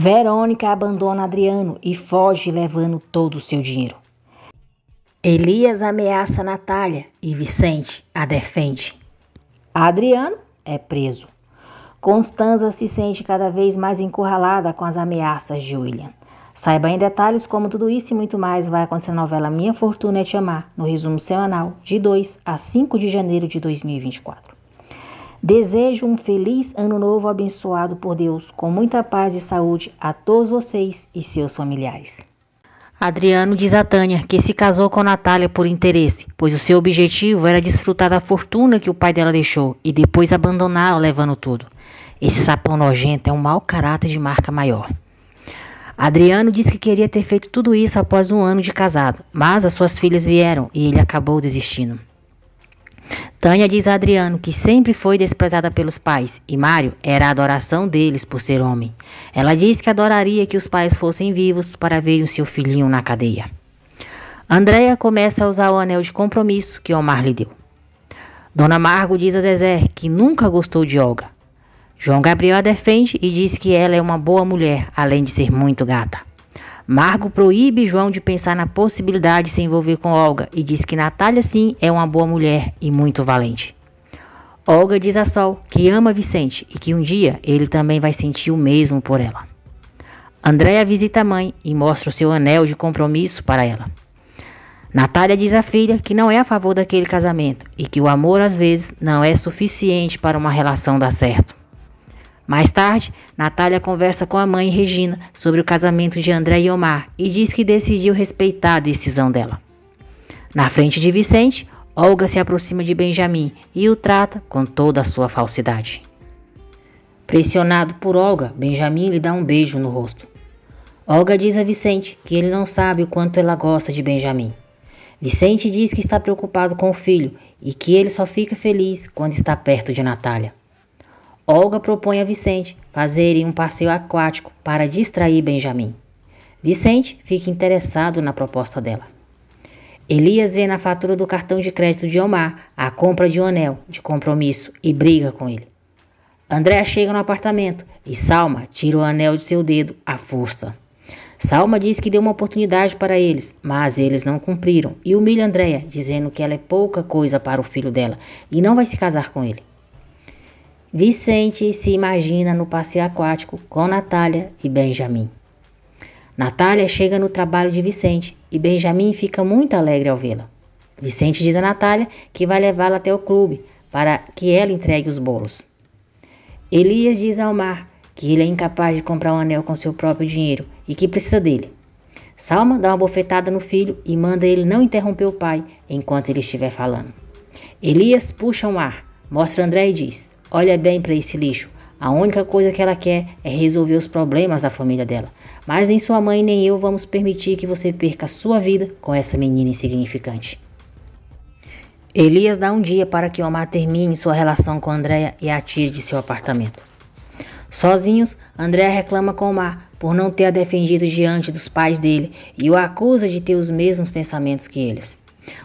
Verônica abandona Adriano e foge levando todo o seu dinheiro. Elias ameaça Natália e Vicente a defende. Adriano é preso. Constanza se sente cada vez mais encurralada com as ameaças de William. Saiba em detalhes como tudo isso e muito mais vai acontecer na novela Minha Fortuna é Te Amar, no resumo semanal de 2 a 5 de janeiro de 2024. Desejo um feliz ano novo abençoado por Deus, com muita paz e saúde a todos vocês e seus familiares. Adriano diz a Tânia que se casou com Natália por interesse, pois o seu objetivo era desfrutar da fortuna que o pai dela deixou e depois abandoná-la levando tudo. Esse sapão nojento é um mau caráter de marca maior. Adriano diz que queria ter feito tudo isso após um ano de casado, mas as suas filhas vieram e ele acabou desistindo. Tânia diz a Adriano que sempre foi desprezada pelos pais e Mário era a adoração deles por ser homem. Ela diz que adoraria que os pais fossem vivos para verem o seu filhinho na cadeia. Andréia começa a usar o anel de compromisso que Omar lhe deu. Dona Margo diz a Zezé que nunca gostou de Olga. João Gabriel a defende e diz que ela é uma boa mulher, além de ser muito gata. Margo proíbe João de pensar na possibilidade de se envolver com Olga e diz que Natália sim é uma boa mulher e muito valente. Olga diz a Sol que ama Vicente e que um dia ele também vai sentir o mesmo por ela. Andréia visita a mãe e mostra o seu anel de compromisso para ela. Natália diz à filha que não é a favor daquele casamento e que o amor às vezes não é suficiente para uma relação dar certo. Mais tarde, Natália conversa com a mãe Regina sobre o casamento de André e Omar e diz que decidiu respeitar a decisão dela. Na frente de Vicente, Olga se aproxima de Benjamin e o trata com toda a sua falsidade. Pressionado por Olga, Benjamin lhe dá um beijo no rosto. Olga diz a Vicente que ele não sabe o quanto ela gosta de Benjamin. Vicente diz que está preocupado com o filho e que ele só fica feliz quando está perto de Natália. Olga propõe a Vicente fazerem um passeio aquático para distrair Benjamin. Vicente fica interessado na proposta dela. Elias vê na fatura do cartão de crédito de Omar a compra de um anel de compromisso e briga com ele. Andréa chega no apartamento e Salma tira o anel de seu dedo à força. Salma diz que deu uma oportunidade para eles, mas eles não cumpriram e humilha Andréa, dizendo que ela é pouca coisa para o filho dela e não vai se casar com ele. Vicente se imagina no passeio aquático com Natália e Benjamin. Natália chega no trabalho de Vicente e Benjamin fica muito alegre ao vê-la. Vicente diz a Natália que vai levá-la até o clube para que ela entregue os bolos. Elias diz a Omar que ele é incapaz de comprar um anel com seu próprio dinheiro e que precisa dele. Salma dá uma bofetada no filho e manda ele não interromper o pai enquanto ele estiver falando. Elias puxa um ar, mostra André e diz: olha bem para esse lixo. A única coisa que ela quer é resolver os problemas da família dela. Mas nem sua mãe nem eu vamos permitir que você perca a sua vida com essa menina insignificante. Elias dá um dia para que Omar termine sua relação com Andréa e a atire de seu apartamento. Sozinhos, Andréa reclama com Omar por não ter a defendido diante dos pais dele e o acusa de ter os mesmos pensamentos que eles.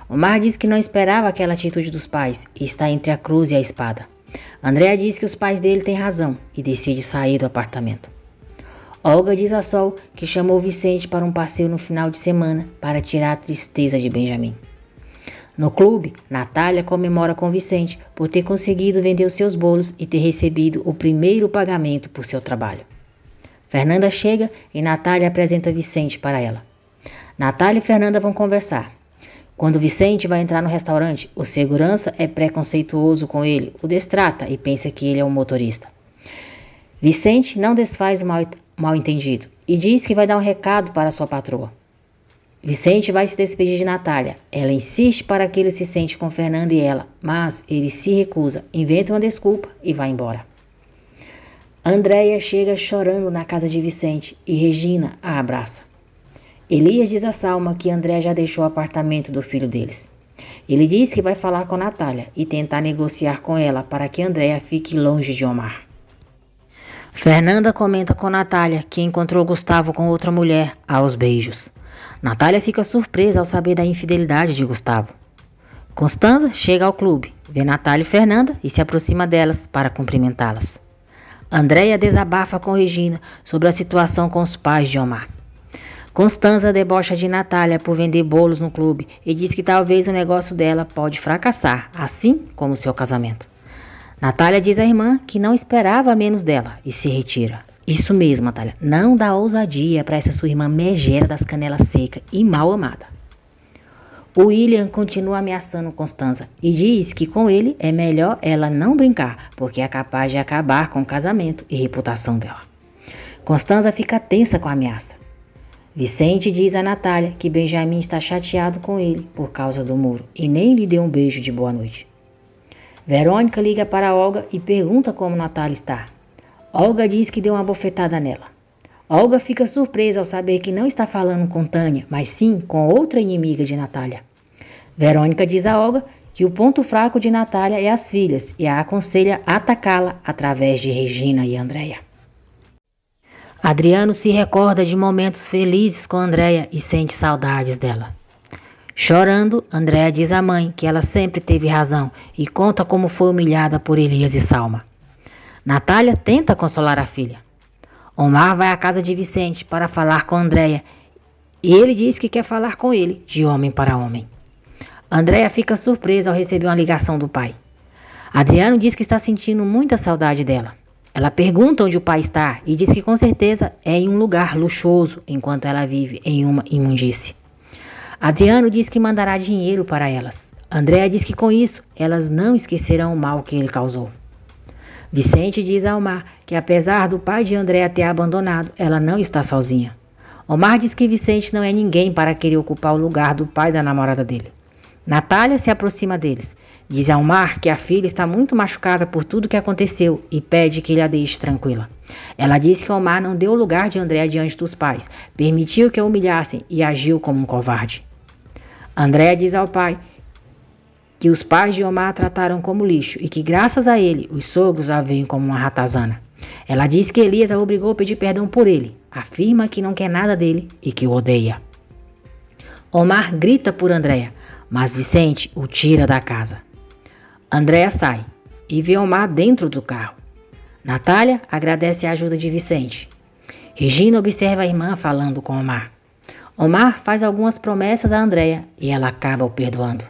Omar diz que não esperava aquela atitude dos pais e está entre a cruz e a espada. Andréa diz que os pais dele têm razão e decide sair do apartamento. Olga diz a Sol que chamou Vicente para um passeio no final de semana para tirar a tristeza de Benjamin. No clube, Natália comemora com Vicente por ter conseguido vender os seus bolos e ter recebido o primeiro pagamento por seu trabalho. Fernanda chega e Natália apresenta Vicente para ela. Natália e Fernanda vão conversar. Quando Vicente vai entrar no restaurante, o segurança é preconceituoso com ele, o destrata e pensa que ele é um motorista. Vicente não desfaz o mal-entendido e diz que vai dar um recado para sua patroa. Vicente vai se despedir de Natália. Ela insiste para que ele se sente com Fernanda e ela, mas ele se recusa, inventa uma desculpa e vai embora. Andréia chega chorando na casa de Vicente e Regina a abraça. Elias diz a Salma que André já deixou o apartamento do filho deles. Ele diz que vai falar com Natália e tentar negociar com ela para que Andréa fique longe de Omar. Fernanda comenta com Natália que encontrou Gustavo com outra mulher aos beijos. Natália fica surpresa ao saber da infidelidade de Gustavo. Constanza chega ao clube, vê Natália e Fernanda e se aproxima delas para cumprimentá-las. Andréia desabafa com Regina sobre a situação com os pais de Omar. Constanza debocha de Natália por vender bolos no clube e diz que talvez o negócio dela pode fracassar, assim como seu casamento. Natália diz à irmã que não esperava menos dela e se retira. Isso mesmo, Natália, não dá ousadia para essa sua irmã megera das canelas secas e mal amada. O William continua ameaçando Constanza e diz que com ele é melhor ela não brincar, porque é capaz de acabar com o casamento e reputação dela. Constanza fica tensa com a ameaça. Vicente diz a Natália que Benjamin está chateado com ele por causa do muro e nem lhe deu um beijo de boa noite. Verônica liga para Olga e pergunta como Natália está. Olga diz que deu uma bofetada nela. Olga fica surpresa ao saber que não está falando com Tânia, mas sim com outra inimiga de Natália. Verônica diz a Olga que o ponto fraco de Natália é as filhas e a aconselha a atacá-la através de Regina e Andréia. Adriano se recorda de momentos felizes com Andréia e sente saudades dela. Chorando, Andréia diz à mãe que ela sempre teve razão e conta como foi humilhada por Elias e Salma. Natália tenta consolar a filha. Omar vai à casa de Vicente para falar com Andréia e ele diz que quer falar com ele, de homem para homem. Andréia fica surpresa ao receber uma ligação do pai. Adriano diz que está sentindo muita saudade dela. Ela pergunta onde o pai está e diz que com certeza é em um lugar luxuoso enquanto ela vive em uma imundície. Adriano diz que mandará dinheiro para elas. Andréia diz que com isso elas não esquecerão o mal que ele causou. Vicente diz a Omar que apesar do pai de Andréia ter abandonado, ela não está sozinha. Omar diz que Vicente não é ninguém para querer ocupar o lugar do pai da namorada dele. Natália se aproxima deles. Diz a Omar que a filha está muito machucada por tudo que aconteceu e pede que ele a deixe tranquila. Ela diz que Omar não deu o lugar de Andréia diante dos pais, permitiu que a humilhassem e agiu como um covarde. Andréia diz ao pai que os pais de Omar a trataram como lixo e que graças a ele os sogros a veem como uma ratazana. Ela diz que Elias a obrigou a pedir perdão por ele, afirma que não quer nada dele e que o odeia. Omar grita por Andréia, mas Vicente o tira da casa. Andréia sai e vê Omar dentro do carro. Natália agradece a ajuda de Vicente. Regina observa a irmã falando com Omar. Omar faz algumas promessas a Andréia e ela acaba o perdoando.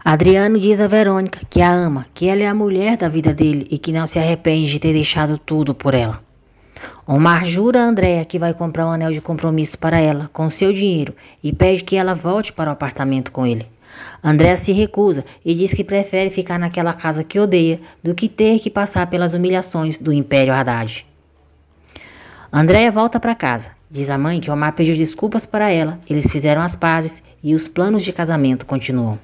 Adriano diz a Verônica que a ama, que ela é a mulher da vida dele e que não se arrepende de ter deixado tudo por ela. Omar jura a Andréia que vai comprar um anel de compromisso para ela com seu dinheiro e pede que ela volte para o apartamento com ele. Andréia se recusa e diz que prefere ficar naquela casa que odeia do que ter que passar pelas humilhações do Império Haddad. Andréia volta para casa. Diz a mãe que Omar pediu desculpas para ela, eles fizeram as pazes e os planos de casamento continuam.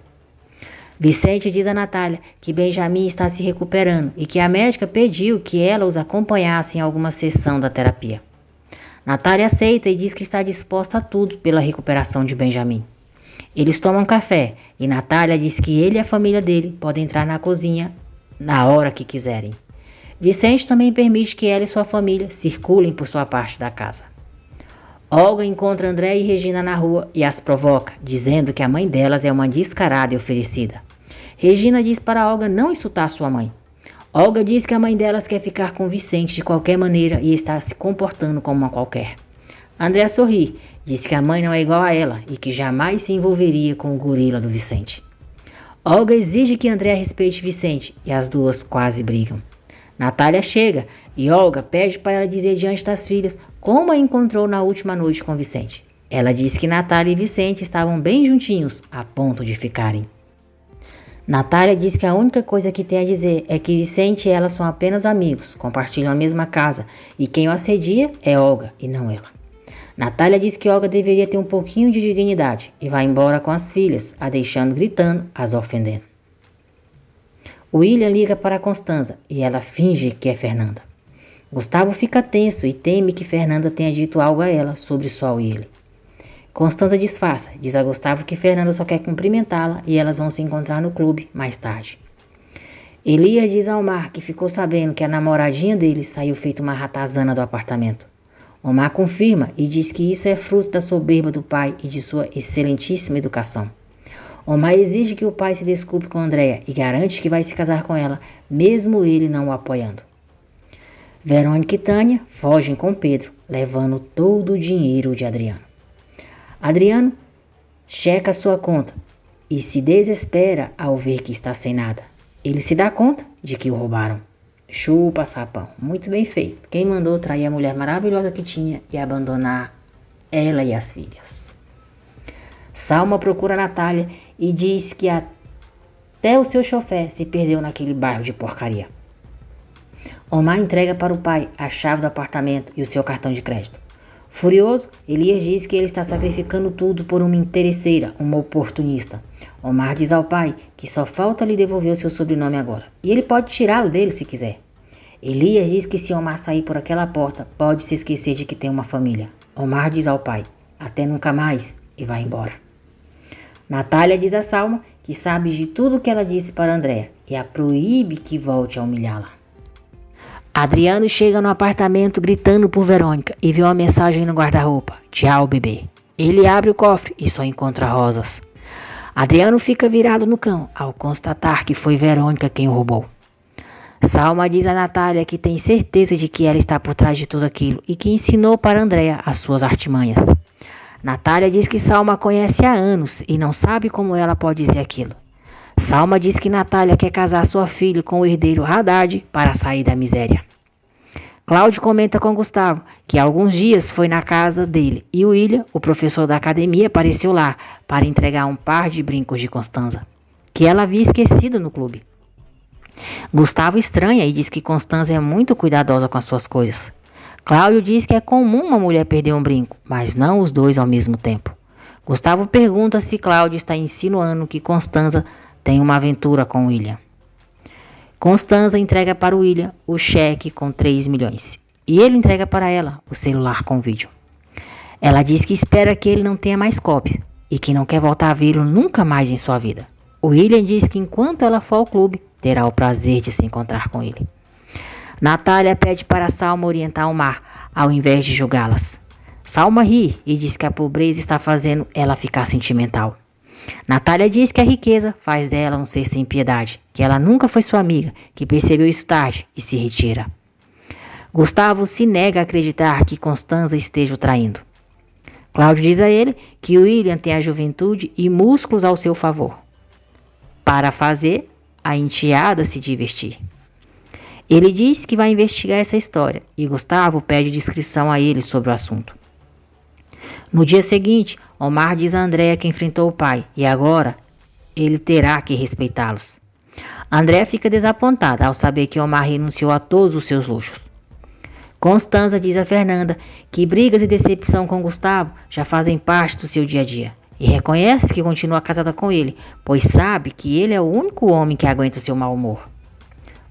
Vicente diz a Natália que Benjamin está se recuperando e que a médica pediu que ela os acompanhasse em alguma sessão da terapia. Natália aceita e diz que está disposta a tudo pela recuperação de Benjamin. Eles tomam café e Natália diz que ele e a família dele podem entrar na cozinha na hora que quiserem. Vicente também permite que ela e sua família circulem por sua parte da casa. Olga encontra André e Regina na rua e as provoca, dizendo que a mãe delas é uma descarada e oferecida. Regina diz para Olga não insultar sua mãe. Olga diz que a mãe delas quer ficar com Vicente de qualquer maneira e está se comportando como uma qualquer. André sorri, diz que a mãe não é igual a ela e que jamais se envolveria com o gorila do Vicente. Olga exige que André respeite Vicente e as duas quase brigam. Natália chega e Olga pede para ela dizer diante das filhas como a encontrou na última noite com Vicente. Ela diz que Natália e Vicente estavam bem juntinhos, a ponto de ficarem. Natália diz que a única coisa que tem a dizer é que Vicente e ela são apenas amigos, compartilham a mesma casa e quem o assedia é Olga e não ela. Natália diz que Olga deveria ter um pouquinho de dignidade e vai embora com as filhas, a deixando gritando, as ofendendo. William liga para Constanza e ela finge que é Fernanda. Gustavo fica tenso e teme que Fernanda tenha dito algo a ela sobre Sol e ele. Constanza disfarça, diz a Gustavo que Fernanda só quer cumprimentá-la e elas vão se encontrar no clube mais tarde. Elias diz a Omar que ficou sabendo que a namoradinha dele saiu feito uma ratazana do apartamento. Omar confirma e diz que isso é fruto da soberba do pai e de sua excelentíssima educação. Omar exige que o pai se desculpe com Andréia e garante que vai se casar com ela, mesmo ele não o apoiando. Verônica e Tânia fogem com Pedro, levando todo o dinheiro de Adriano. Adriano checa sua conta e se desespera ao ver que está sem nada. Ele se dá conta de que o roubaram. Chupa, sapão. Muito bem feito. Quem mandou trair a mulher maravilhosa que tinha e abandonar ela e as filhas? Salma procura Natália e diz que até o seu chofé se perdeu naquele bairro de porcaria. Omar entrega para o pai a chave do apartamento e o seu cartão de crédito. Furioso, Elias diz que ele está sacrificando tudo por uma interesseira, uma oportunista. Omar diz ao pai que só falta lhe devolver o seu sobrenome agora, e ele pode tirá-lo dele se quiser. Elias diz que se Omar sair por aquela porta, pode se esquecer de que tem uma família. Omar diz ao pai, até nunca mais, e vai embora. Natália diz a Salma que sabe de tudo o que ela disse para Andréa e a proíbe que volte a humilhá-la. Adriano chega no apartamento gritando por Verônica e vê uma mensagem no guarda-roupa. Tchau, bebê. Ele abre o cofre e só encontra rosas. Adriano fica virado no cão ao constatar que foi Verônica quem o roubou. Salma diz a Natália que tem certeza de que ela está por trás de tudo aquilo e que ensinou para Andréa as suas artimanhas. Natália diz que Salma a conhece há anos e não sabe como ela pode dizer aquilo. Salma diz que Natália quer casar sua filha com o herdeiro Haddad para sair da miséria. Cláudio comenta com Gustavo que há alguns dias foi na casa dele e o William, o professor da academia, apareceu lá para entregar um par de brincos de Constanza, que ela havia esquecido no clube. Gustavo estranha e diz que Constanza é muito cuidadosa com as suas coisas. Cláudio diz que é comum uma mulher perder um brinco, mas não os dois ao mesmo tempo. Gustavo pergunta se Cláudio está insinuando que Constanza tem uma aventura com William. Constanza entrega para o William o cheque com 3 milhões e ele entrega para ela o celular com vídeo. Ela diz que espera que ele não tenha mais cópia e que não quer voltar a vê-lo nunca mais em sua vida. O William diz que enquanto ela for ao clube, terá o prazer de se encontrar com ele. Natália pede para Salma orientar o mar, ao invés de julgá-las. Salma ri e diz que a pobreza está fazendo ela ficar sentimental. Natália diz que a riqueza faz dela um ser sem piedade, que ela nunca foi sua amiga, que percebeu isso tarde e se retira. Gustavo se nega a acreditar que Constanza esteja o traindo. Cláudio diz a ele que William tem a juventude e músculos ao seu favor, para fazer a enteada se divertir. Ele diz que vai investigar essa história e Gustavo pede descrição a ele sobre o assunto. No dia seguinte, Omar diz a Andréa que enfrentou o pai e agora ele terá que respeitá-los. Andréa fica desapontada ao saber que Omar renunciou a todos os seus luxos. Constanza diz a Fernanda que brigas e decepção com Gustavo já fazem parte do seu dia a dia e reconhece que continua casada com ele, pois sabe que ele é o único homem que aguenta o seu mau humor.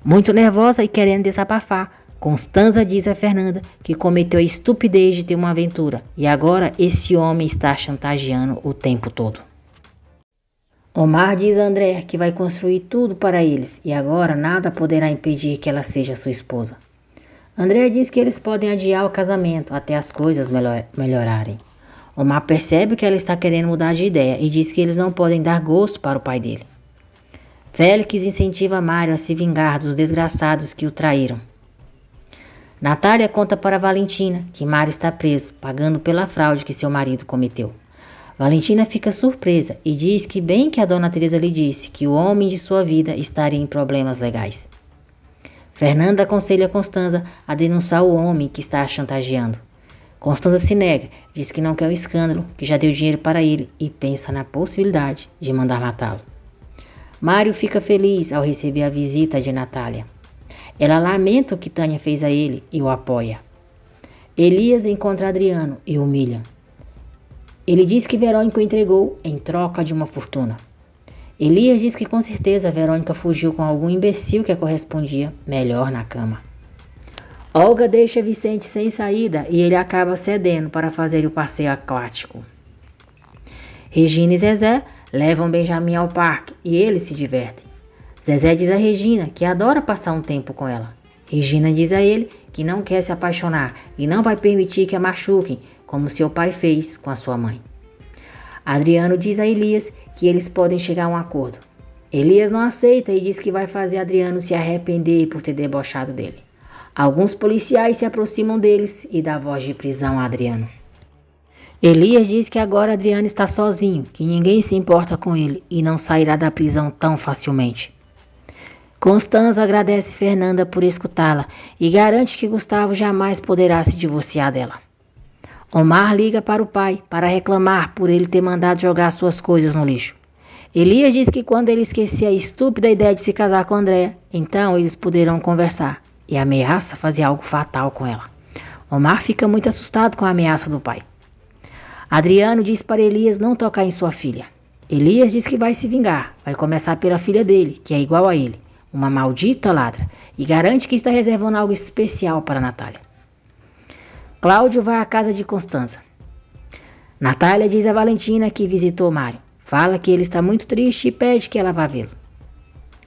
Muito nervosa e querendo desabafar, Constanza diz a Fernanda que cometeu a estupidez de ter uma aventura e agora esse homem está chantageando o tempo todo. Omar diz a André que vai construir tudo para eles e agora nada poderá impedir que ela seja sua esposa. André diz que eles podem adiar o casamento até as coisas melhorarem. Omar percebe que ela está querendo mudar de ideia e diz que eles não podem dar gosto para o pai dele. Félix incentiva Mário a se vingar dos desgraçados que o traíram. Natália conta para Valentina que Mário está preso, pagando pela fraude que seu marido cometeu. Valentina fica surpresa e diz que bem que a dona Teresa lhe disse que o homem de sua vida estaria em problemas legais. Fernanda aconselha Constanza a denunciar o homem que está a chantageando. Constanza se nega, diz que não quer o escândalo, que já deu dinheiro para ele e pensa na possibilidade de mandar matá-lo. Mário fica feliz ao receber a visita de Natália. Ela lamenta o que Tânia fez a ele e o apoia. Elias encontra Adriano e o humilha. Ele diz que Verônica o entregou em troca de uma fortuna. Elias diz que com certeza Verônica fugiu com algum imbecil que a correspondia melhor na cama. Olga deixa Vicente sem saída e ele acaba cedendo para fazer o passeio aquático. Regina e Zezé levam Benjamin ao parque e eles se divertem. Zezé diz a Regina que adora passar um tempo com ela. Regina diz a ele que não quer se apaixonar e não vai permitir que a machuquem, como seu pai fez com a sua mãe. Adriano diz a Elias que eles podem chegar a um acordo. Elias não aceita e diz que vai fazer Adriano se arrepender por ter debochado dele. Alguns policiais se aproximam deles e dão voz de prisão a Adriano. Elias diz que agora Adriano está sozinho, que ninguém se importa com ele e não sairá da prisão tão facilmente. Constanza agradece Fernanda por escutá-la e garante que Gustavo jamais poderá se divorciar dela. Omar liga para o pai para reclamar por ele ter mandado jogar suas coisas no lixo. Elias diz que quando ele esquecer a estúpida ideia de se casar com Andréa, então eles poderão conversar, e ameaça fazer algo fatal com ela. Omar fica muito assustado com a ameaça do pai. Adriano diz para Elias não tocar em sua filha. Elias diz que vai se vingar, vai começar pela filha dele, que é igual a ele, uma maldita ladra, e garante que está reservando algo especial para Natália. Cláudio vai à casa de Constanza. Natália diz a Valentina que visitou Mário. Fala que ele está muito triste e pede que ela vá vê-lo.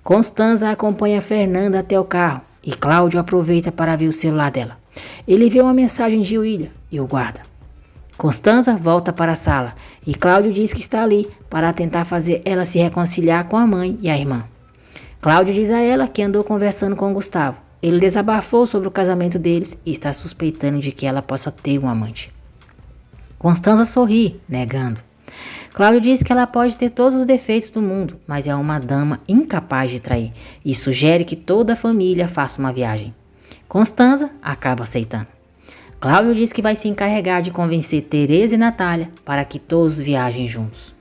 Constanza acompanha Fernanda até o carro e Cláudio aproveita para ver o celular dela. Ele vê uma mensagem de William e o guarda. Constanza volta para a sala e Cláudio diz que está ali para tentar fazer ela se reconciliar com a mãe e a irmã. Cláudio diz a ela que andou conversando com Gustavo. Ele desabafou sobre o casamento deles e está suspeitando de que ela possa ter um amante. Constanza sorri, negando. Cláudio diz que ela pode ter todos os defeitos do mundo, mas é uma dama incapaz de trair e sugere que toda a família faça uma viagem. Constanza acaba aceitando. Cláudio diz que vai se encarregar de convencer Teresa e Natália para que todos viajem juntos.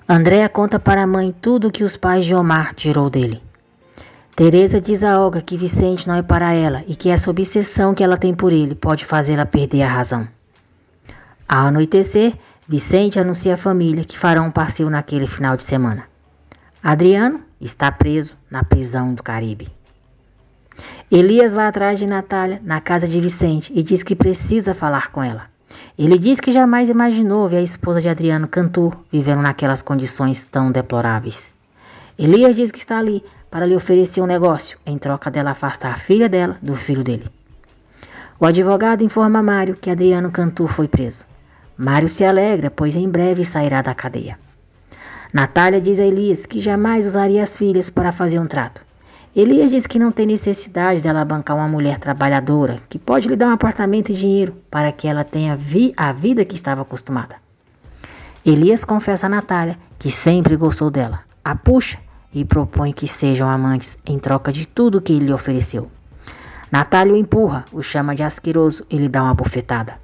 Andréa conta para a mãe tudo o que os pais de Omar tirou dele. Teresa diz a Olga que Vicente não é para ela e que essa obsessão que ela tem por ele pode fazê-la perder a razão. Ao anoitecer, Vicente anuncia à família que farão um passeio naquele final de semana. Adriano está preso na prisão do Caribe. Elias vai atrás de Natália na casa de Vicente e diz que precisa falar com ela. Ele diz que jamais imaginou ver a esposa de Adriano, cantor, vivendo naquelas condições tão deploráveis. Elias diz que está ali para lhe oferecer um negócio, em troca dela afastar a filha dela do filho dele. O advogado informa Mário que Adriano Cantur foi preso. Mário se alegra, pois em breve sairá da cadeia. Natália diz a Elias que jamais usaria as filhas para fazer um trato. Elias diz que não tem necessidade dela bancar uma mulher trabalhadora, que pode lhe dar um apartamento e dinheiro para que ela tenha a vida que estava acostumada. Elias confessa a Natália que sempre gostou dela, a puxa e propõe que sejam amantes em troca de tudo que ele lhe ofereceu. Natália o empurra, o chama de asqueroso e lhe dá uma bofetada.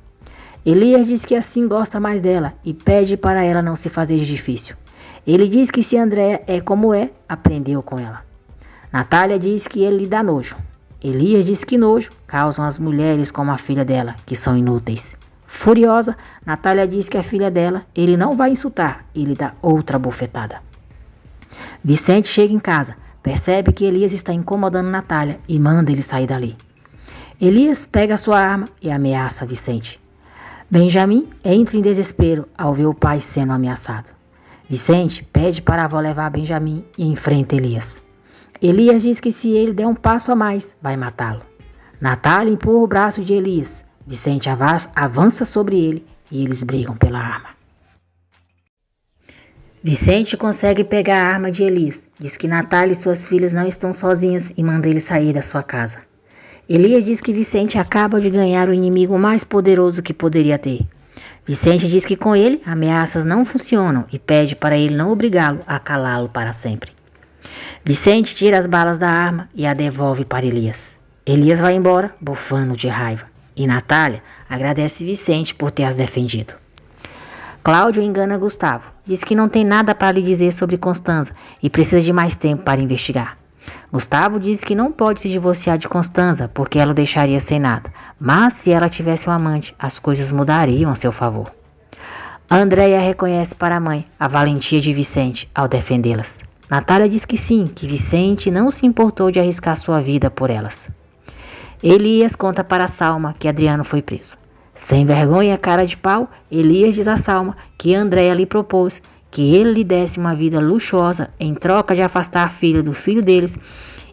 Elias diz que assim gosta mais dela e pede para ela não se fazer de difícil. Ele diz que se Andréa é como é, aprendeu com ela. Natália diz que ele lhe dá nojo. Elias diz que nojo causam as mulheres como a filha dela, que são inúteis. Furiosa, Natália diz que a filha dela ele não vai insultar e lhe dá outra bofetada. Vicente chega em casa, percebe que Elias está incomodando Natália e manda ele sair dali. Elias pega sua arma e ameaça Vicente. Benjamin entra em desespero ao ver o pai sendo ameaçado. Vicente pede para a avó levar Benjamin e enfrenta Elias. Elias diz que se ele der um passo a mais, vai matá-lo. Natália empurra o braço de Elias. Vicente avança sobre ele e eles brigam pela arma. Vicente consegue pegar a arma de Elias, diz que Natália e suas filhas não estão sozinhas e manda ele sair da sua casa. Elias diz que Vicente acaba de ganhar o inimigo mais poderoso que poderia ter. Vicente diz que com ele ameaças não funcionam e pede para ele não obrigá-lo a calá-lo para sempre. Vicente tira as balas da arma e a devolve para Elias. Elias vai embora, bufando de raiva, e Natália agradece Vicente por ter as defendido. Cláudio engana Gustavo, diz que não tem nada para lhe dizer sobre Constanza e precisa de mais tempo para investigar. Gustavo diz que não pode se divorciar de Constanza porque ela o deixaria sem nada, mas se ela tivesse um amante, as coisas mudariam a seu favor. Andréa reconhece para a mãe a valentia de Vicente ao defendê-las. Natália diz que sim, que Vicente não se importou de arriscar sua vida por elas. Elias conta para Salma que Adriano foi preso. Sem vergonha e cara de pau, Elias diz a Salma que Andréa lhe propôs que ele lhe desse uma vida luxuosa em troca de afastar a filha do filho deles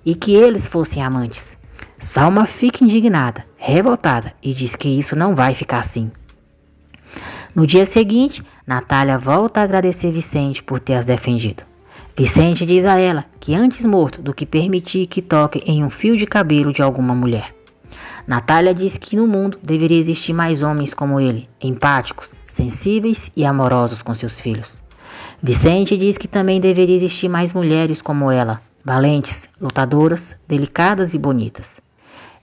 e que eles fossem amantes. Salma fica indignada, revoltada e diz que isso não vai ficar assim. No dia seguinte, Natália volta a agradecer Vicente por ter as defendido. Vicente diz a ela que antes morto do que permitir que toque em um fio de cabelo de alguma mulher. Natália diz que no mundo deveria existir mais homens como ele, empáticos, sensíveis e amorosos com seus filhos. Vicente diz que também deveria existir mais mulheres como ela, valentes, lutadoras, delicadas e bonitas.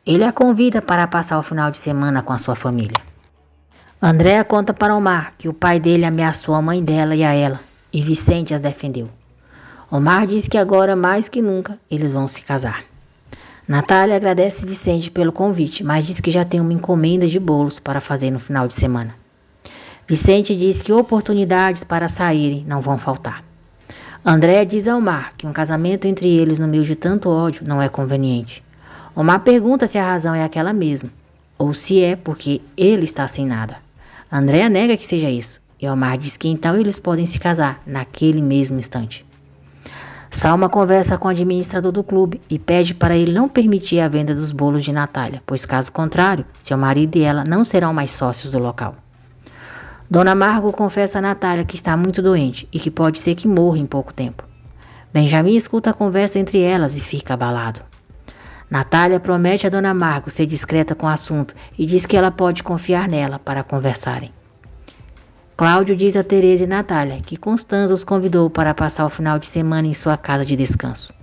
Ele a convida para passar o final de semana com a sua família. Andréa conta para Omar que o pai dele ameaçou a mãe dela e a ela, e Vicente as defendeu. Omar diz que agora, mais que nunca, eles vão se casar. Natália agradece Vicente pelo convite, mas diz que já tem uma encomenda de bolos para fazer no final de semana. Vicente diz que oportunidades para saírem não vão faltar. Andréa diz a Omar que um casamento entre eles no meio de tanto ódio não é conveniente. Omar pergunta se a razão é aquela mesma, ou se é porque ele está sem nada. Andréa nega que seja isso, e Omar diz que então eles podem se casar naquele mesmo instante. Salma conversa com o administrador do clube e pede para ele não permitir a venda dos bolos de Natália, pois caso contrário, seu marido e ela não serão mais sócios do local. Dona Margot confessa a Natália que está muito doente e que pode ser que morra em pouco tempo. Benjamin escuta a conversa entre elas e fica abalado. Natália promete a Dona Margot ser discreta com o assunto e diz que ela pode confiar nela para conversarem. Cláudio diz a Tereza e Natália que Constanza os convidou para passar o final de semana em sua casa de descanso.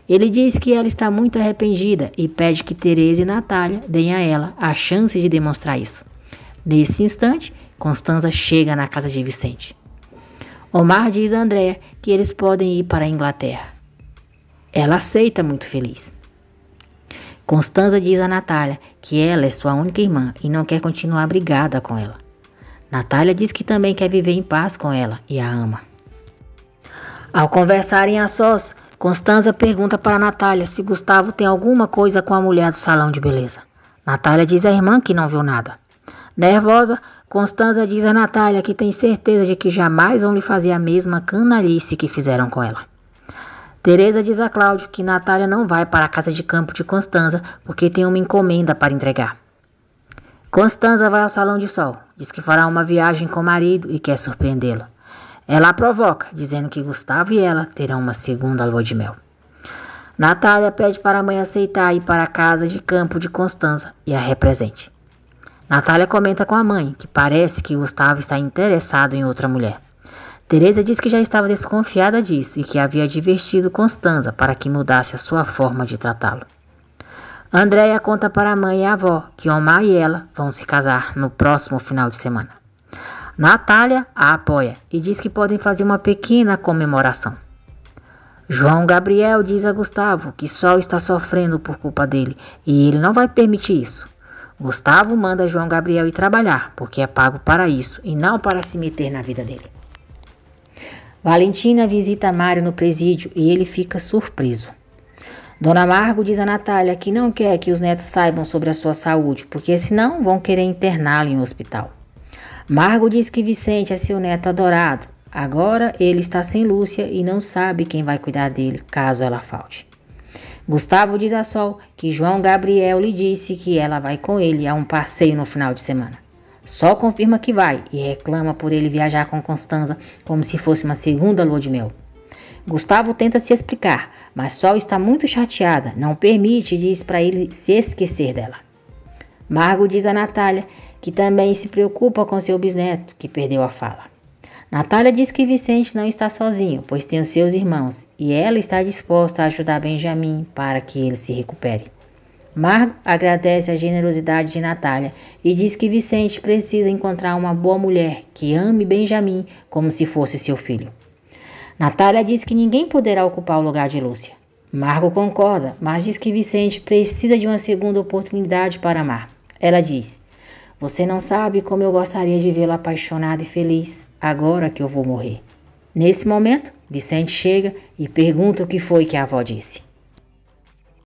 Ele diz que ela está muito arrependida e pede que Tereza e Natália deem a ela a chance de demonstrar isso. Nesse instante, Constanza chega na casa de Vicente. Omar diz a Andréa que eles podem ir para a Inglaterra. Ela aceita muito feliz. Constanza diz a Natália que ela é sua única irmã e não quer continuar brigada com ela. Natália diz que também quer viver em paz com ela e a ama. Ao conversarem a sós, Constanza pergunta para Natália se Gustavo tem alguma coisa com a mulher do salão de beleza. Natália diz à irmã que não viu nada. Nervosa, Constanza diz a Natália que tem certeza de que jamais vão lhe fazer a mesma canalice que fizeram com ela. Tereza diz a Cláudio que Natália não vai para a casa de campo de Constanza porque tem uma encomenda para entregar. Constanza vai ao salão de sol, diz que fará uma viagem com o marido e quer surpreendê-lo. Ela a provoca, dizendo que Gustavo e ela terão uma segunda lua de mel. Natália pede para a mãe aceitar ir para a casa de campo de Constanza e a represente. Natália comenta com a mãe que parece que Gustavo está interessado em outra mulher. Tereza diz que já estava desconfiada disso e que havia advertido Constanza para que mudasse a sua forma de tratá-lo. Andréa conta para a mãe e a avó que Omar e ela vão se casar no próximo final de semana. Natália a apoia e diz que podem fazer uma pequena comemoração. João Gabriel diz a Gustavo que Sol está sofrendo por culpa dele e ele não vai permitir isso. Gustavo manda João Gabriel ir trabalhar porque é pago para isso e não para se meter na vida dele. Valentina visita Mário no presídio e ele fica surpreso. Dona Margot diz a Natália que não quer que os netos saibam sobre a sua saúde, porque senão vão querer interná-lo em um hospital. Margot diz que Vicente é seu neto adorado. Agora ele está sem Lúcia e não sabe quem vai cuidar dele, caso ela falte. Gustavo diz a Sol que João Gabriel lhe disse que ela vai com ele a um passeio no final de semana. Sol confirma que vai e reclama por ele viajar com Constanza como se fosse uma segunda lua de mel. Gustavo tenta se explicar, mas Sol está muito chateada, não permite e diz para ele se esquecer dela. Margot diz a Natália que também se preocupa com seu bisneto, que perdeu a fala. Natália diz que Vicente não está sozinho, pois tem os seus irmãos, e ela está disposta a ajudar Benjamin para que ele se recupere. Margot agradece a generosidade de Natália e diz que Vicente precisa encontrar uma boa mulher que ame Benjamin como se fosse seu filho. Natália diz que ninguém poderá ocupar o lugar de Lúcia. Margot concorda, mas diz que Vicente precisa de uma segunda oportunidade para amar. Ela diz: "Você não sabe como eu gostaria de vê-lo apaixonado e feliz, agora que eu vou morrer." Nesse momento, Vicente chega e pergunta o que foi que a avó disse.